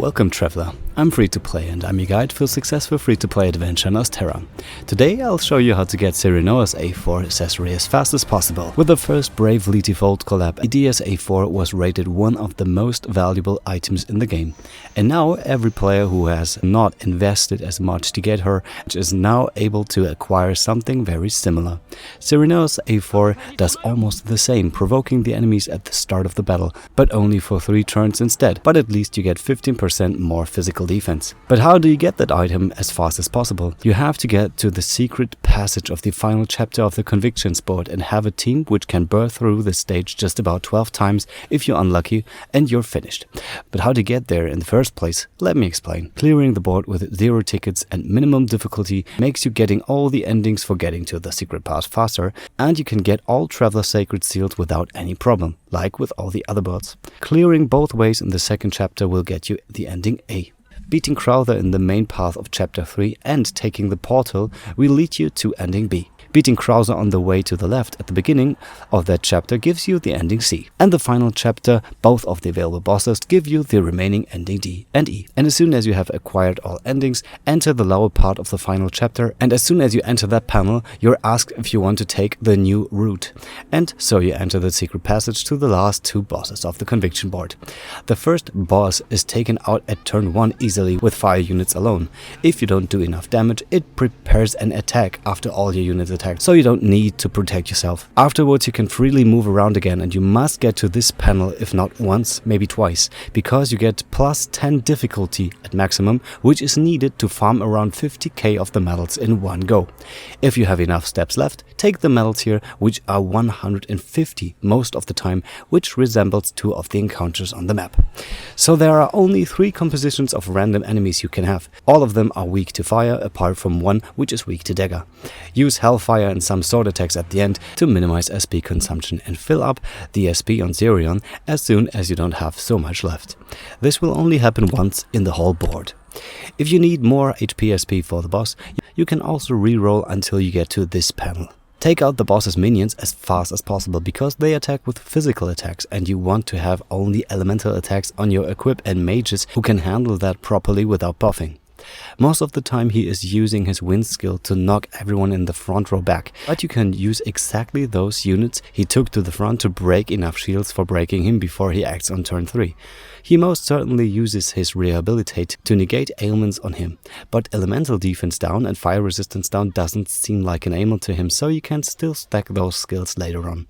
Welcome traveler, I'm Free2Play and I'm your guide for successful free-to-play adventure in Terra. Today I'll show you how to get Serenoa's A4 accessory as fast as possible. With the first Bravely Default Collab, Edeas A4 was rated one of the most valuable items in the game. And now every player who has not invested as much to get her is now able to acquire something very similar. Serenoa's A4 does almost the same, provoking the enemies at the start of the battle, but only for 3 turns instead, but at least you get 15% more physical defense. But how do you get that item as fast as possible? You have to get to the secret passage of the final chapter of the Convictions board and have a team which can burst through the stage just about 12 times if you're unlucky and you're finished. But how to get there in the first place? Let me explain. Clearing the board with 0 tickets and minimum difficulty makes you getting all the endings for getting to the secret pass faster, and you can get all Traveler Sacred Seals without any problem, like with all the other boards. Clearing both ways in the second chapter will get you the ending A. Beating Crowther in the main path of chapter 3 and taking the portal will lead you to ending B. Beating Crowther on the way to the left at the beginning of that chapter gives you the ending C. And the final chapter, both of the available bosses, give you the remaining ending D and E. And as soon as you have acquired all endings, enter the lower part of the final chapter, and as soon as you enter that panel, you're asked if you want to take the new route. And so you enter the secret passage to the last 2 bosses of the Conviction board. The first boss is taken out at turn 1 easily with fire units alone. If you don't do enough damage, it prepares an attack after all your units attack, so you don't need to protect yourself. Afterwards you can freely move around again, and you must get to this panel if not once, maybe twice, because you get plus 10 difficulty at maximum, which is needed to farm around 50k of the medals in one go. If you have enough steps left, take the medals here, which are 150 most of the time, which resembles 2 of the encounters on the map. So there are only 3 compositions of random enemies you can have. All of them are weak to fire, apart from one which is weak to dagger. Use Hellfire and some sword attacks at the end to minimize SP consumption and fill up the SP on Zerion as soon as you don't have so much left. This will only happen once in the whole board. If you need more HP SP for the boss, you can also reroll until you get to this panel. Take out the boss's minions as fast as possible because they attack with physical attacks, and you want to have only elemental attacks on your equip and mages who can handle that properly without buffing. Most of the time he is using his wind skill to knock everyone in the front row back, but you can use exactly those units he took to the front to break enough shields for breaking him before he acts on turn 3. He most certainly uses his Rehabilitate to negate ailments on him, but elemental defense down and fire resistance down doesn't seem like an ailment to him, so you can still stack those skills later on.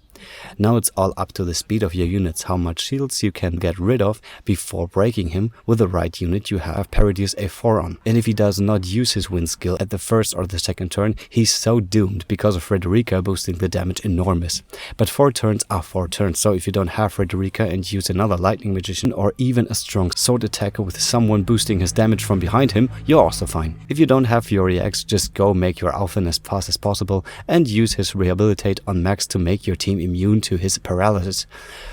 Now it's all up to the speed of your units, how much shields you can get rid of before breaking him with the right unit you have Edeas A4 on. And if he does not use his wind skill at the first or the second turn, he's so doomed because of Frederica boosting the damage enormous. But 4 turns are 4 turns, so if you don't have Frederica and use another lightning magician or even a strong sword attacker with someone boosting his damage from behind him, you're also fine. If you don't have Fury X, just go make your Alphen as fast as possible and use his Rehabilitate on max to make your team immune to his paralysis.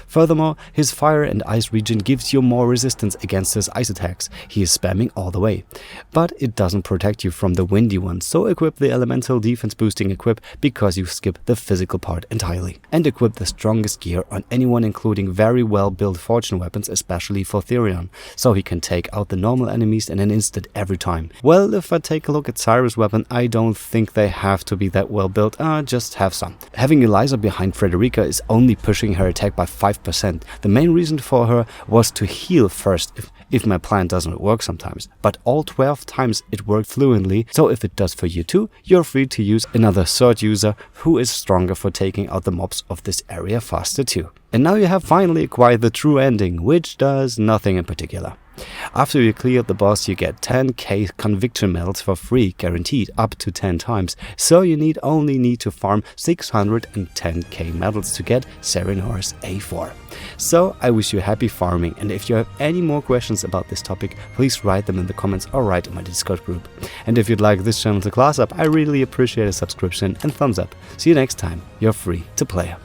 Furthermore, his fire and ice regen gives you more resistance against his ice attacks. He is spamming all the way. But it doesn't protect you from the windy ones, so equip the elemental defense boosting equip because you skip the physical part entirely. And equip the strongest gear on anyone, including very well built fortune weapons, especially for Therion, so he can take out the normal enemies in an instant every time. Well, if I take a look at Cyrus' weapon, I don't think they have to be that well built, just have some. Having Eliza behind Frederica is only pushing her attack by 5%. The main reason for her was to heal first if my plan doesn't work sometimes, but all 12 times it worked fluently, so if it does for you too, you're free to use another sword user who is stronger for taking out the mobs of this area faster too. And now you have finally acquired the true ending, which does nothing in particular. After you clear the boss, you get 10k conviction medals for free, guaranteed up to 10 times, so you only need to farm 610k medals to get Serenoa's A4. So I wish you happy farming, and if you have any more questions about this topic, please write them in the comments or write in my Discord group. And if you'd like this channel to class up, I really appreciate a subscription and thumbs up. See you next time, you're free to play.